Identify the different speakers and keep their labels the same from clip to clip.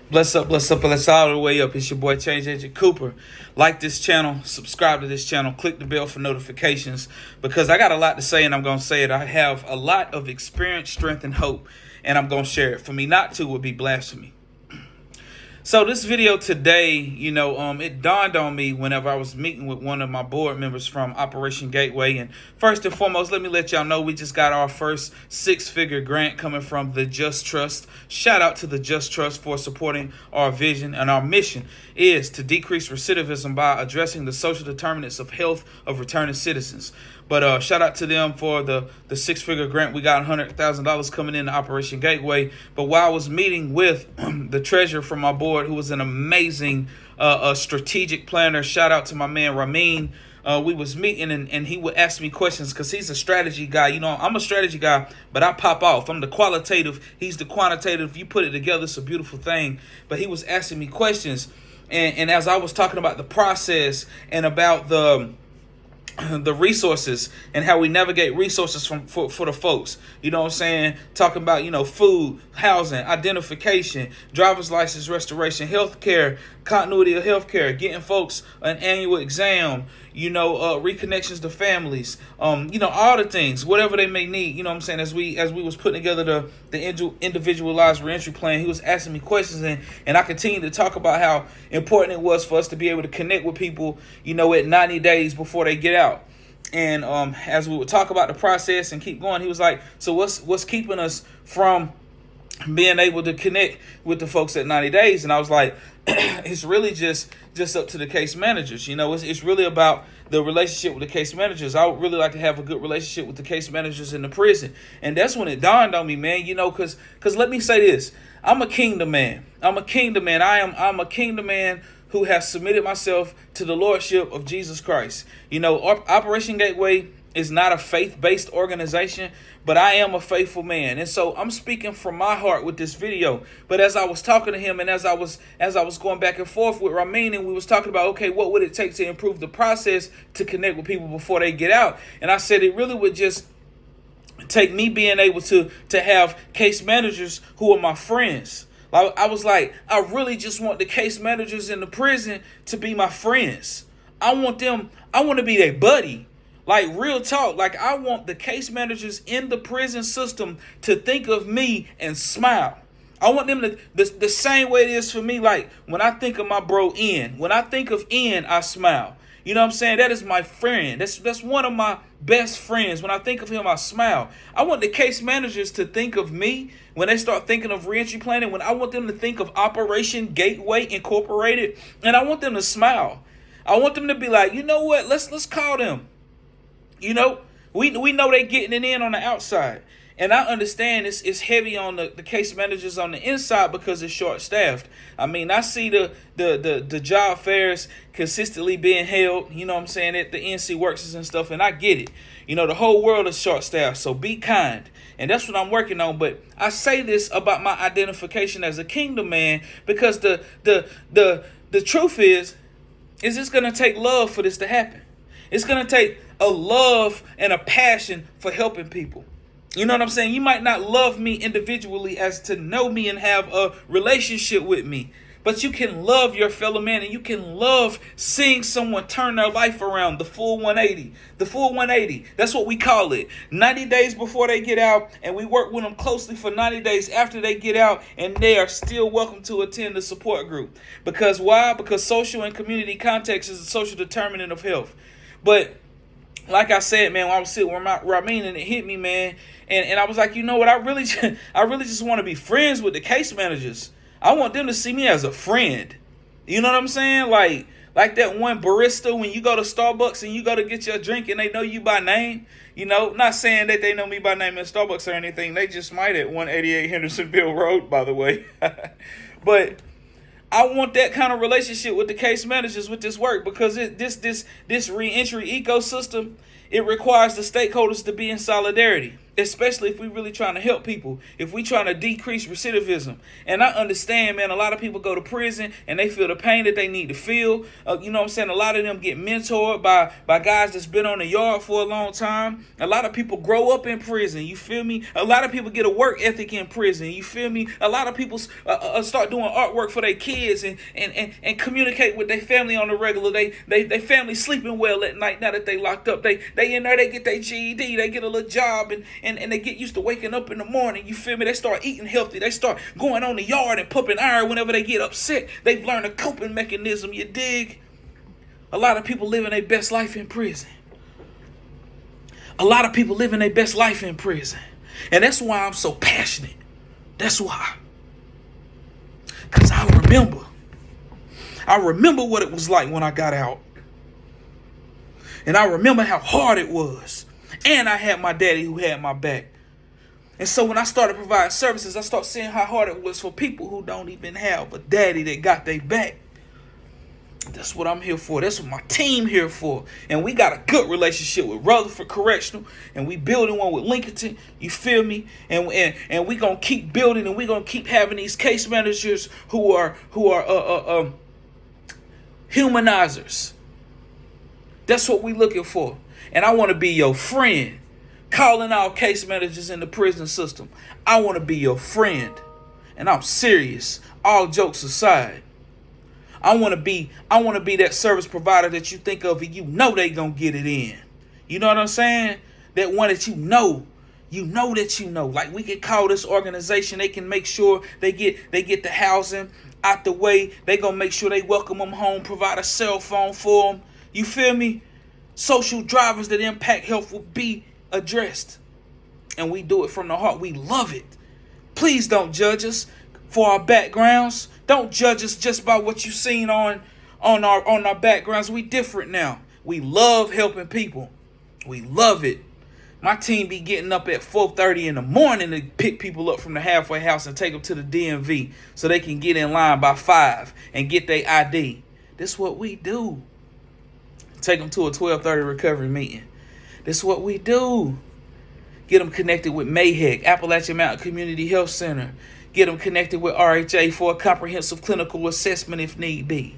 Speaker 1: Bless up, bless all the way up. It's your boy Change Agent Cooper. Like this channel, subscribe to this channel, click the bell for notifications because I got a lot to say and I'm going to say it. I have a lot of experience, strength, and hope, and I'm going to share it. For me not to would be blasphemy. So this video today, it dawned on me whenever I was meeting with one of my board members from Operation Gateway. And first and foremost, let me let y'all know we just got our first six-figure grant coming from the Just Trust. Shout out to the Just Trust for supporting our vision, and our mission is to decrease recidivism by addressing the social determinants of health of returning citizens. But shout out to them for the six-figure grant. We got $100,000 coming into Operation Gateway. But while I was meeting with the treasurer from my board, who was an amazing strategic planner, shout out to my man Ramin. We was meeting and he would ask me questions because he's a strategy guy. I'm a strategy guy, but I pop off. I'm the qualitative. He's the quantitative. You put it together, it's a beautiful thing. But he was asking me questions. And as I was talking about the process and about the resources and how we navigate resources for the folks, you know what I'm saying? Talking about, food, housing, identification, driver's license restoration, healthcare, continuity of healthcare, getting folks an annual exam, reconnections to families, all the things, whatever they may need, you know what I'm saying? As we was putting together the individualized reentry plan, he was asking me questions and I continued to talk about how important it was for us to be able to connect with people, at 90 days before they get out. And as we would talk about the process and keep going, he was like, so what's keeping us from being able to connect with the folks at 90 days? And I was like, it's really just up to the case managers. It's really about the relationship with the case managers. I would really like to have a good relationship with the case managers in the prison. And that's when it dawned on me, man, because let me say this. I'm a kingdom man. I'm a kingdom man. I'm a kingdom man who has submitted myself to the lordship of Jesus Christ. Operation Gateway is not a faith-based organization, but I am a faithful man. And so I'm speaking from my heart with this video. But as I was talking to him and as I was going back and forth with Ramin, and we was talking about, okay, what would it take to improve the process to connect with people before they get out? And I said it really would just take me being able to have case managers who are my friends. I was like, I really just want the case managers in the prison to be my friends. I want to be their buddy. Like, real talk. Like, I want the case managers in the prison system to think of me and smile. I want them to, the same way it is for me. Like, when I think of my bro Ian, when I think of Ian, I smile. You know what I'm saying? That is my friend. That's one of my best friends. When I think of him, I smile. I want the case managers to think of me when they start thinking of reentry planning. When I want them to think of Operation Gateway Incorporated, and I want them to smile. I want them to be like, you know what? Let's call them. We know they getting it in on the outside. And I understand it's heavy on the case managers on the inside because it's short-staffed. I mean, I see the job fairs consistently being held, you know what I'm saying, at the NC Works and stuff, and I get it. The whole world is short-staffed, so be kind. And that's what I'm working on. But I say this about my identification as a kingdom man because the truth is it's going to take love for this to happen. It's going to take a love and a passion for helping people. You know what I'm saying? You might not love me individually as to know me and have a relationship with me, but you can love your fellow man and you can love seeing someone turn their life around, the full 180. The full 180, that's what we call it. 90 days before they get out, and we work with them closely for 90 days after they get out, and they are still welcome to attend the support group. Because why? Because social and community context is a social determinant of health. But like I said, man, when I was sitting with Ramin and it hit me, man, and I was like, you know what, I really just want to be friends with the case managers. I want them to see me as a friend. You know what I'm saying? Like that one barista when you go to Starbucks and you go to get your drink and they know you by name. Not saying that they know me by name at Starbucks or anything. They just might at 188 Hendersonville Road, by the way. But I want that kind of relationship with the case managers with this work because this reentry ecosystem, it requires the stakeholders to be in solidarity. especially if we really trying to help people, if we trying to decrease recidivism. And I understand, man, a lot of people go to prison and they feel the pain that they need to feel. You know what I'm saying? A lot of them get mentored by guys that's been on the yard for a long time. A lot of people grow up in prison, you feel me? A lot of people get a work ethic in prison, you feel me? A lot of people start doing artwork for their kids and communicate with their family on the regular. They family sleeping well at night now that they locked up. They in there, they get their GED, they get a little job, and they get used to waking up in the morning, you feel me? They start eating healthy. They start going on the yard and pumping iron whenever they get upset. They've learned a coping mechanism, you dig? A lot of people living their best life in prison. A lot of people living their best life in prison. And that's why I'm so passionate. That's why. Because I remember what it was like when I got out. And I remember how hard it was. And I had my daddy who had my back. And so when I started providing services, I started seeing how hard it was for people who don't even have a daddy that got their back. That's what I'm here for. That's what my team here for. And we got a good relationship with Rutherford Correctional, and we building one with Lincoln. You feel me? And we gonna keep building, and we gonna keep having these case managers who are humanizers. That's what we looking for. And I want to be your friend. Calling out case managers in the prison system. I want to be your friend. And I'm serious. All jokes aside. I want to be that service provider that you think of and you know they gonna get it in. You know what I'm saying? That one that you know that you know. Like we can call this organization, they can make sure they get the housing out the way. They gonna make sure they welcome them home, provide a cell phone for them. You feel me? Social drivers that impact health will be addressed. And we do it from the heart. We love it. Please don't judge us for our backgrounds. Don't judge us just by what you've seen on our backgrounds. We different now. We love helping people. We love it. My team be getting up at 4:30 in the morning to pick people up from the halfway house and take them to the DMV so they can get in line by 5 and get their ID. This is what we do. Take them to a 12:30 recovery meeting. This is what we do. Get them connected with MAHEC, Appalachian Mountain Community Health Center. Get them connected with RHA for a comprehensive clinical assessment if need be.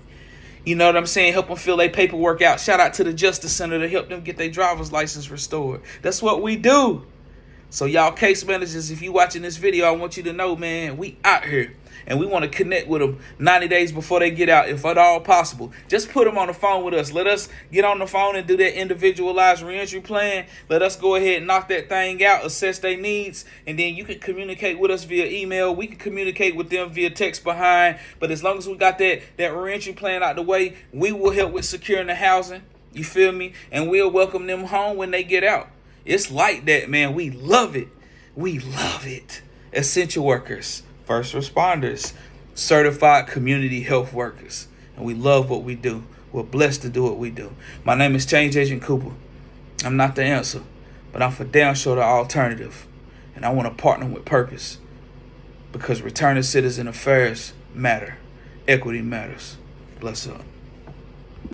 Speaker 1: You know what I'm saying? Help them fill their paperwork out. Shout out to the Justice Center to help them get their driver's license restored. That's what we do. So y'all case managers, if you watching this video, I want you to know, man, we out here. And we want to connect with them 90 days before they get out, if at all possible. Just put them on the phone with us. Let us get on the phone and do that individualized reentry plan. Let us go ahead and knock that thing out, assess their needs, and then you can communicate with us via email. We can communicate with them via text behind. But as long as we got that reentry plan out the way, we will help with securing the housing. You feel me? And we'll welcome them home when they get out. It's like that, man. We love it. We love it. Essential workers, first responders, certified community health workers. And we love what we do. We're blessed to do what we do. My name is Change Agent Cooper. I'm not the answer, but I'm for damn sure the alternative. And I want to partner with purpose because returning citizen affairs matter. Equity matters. Bless up.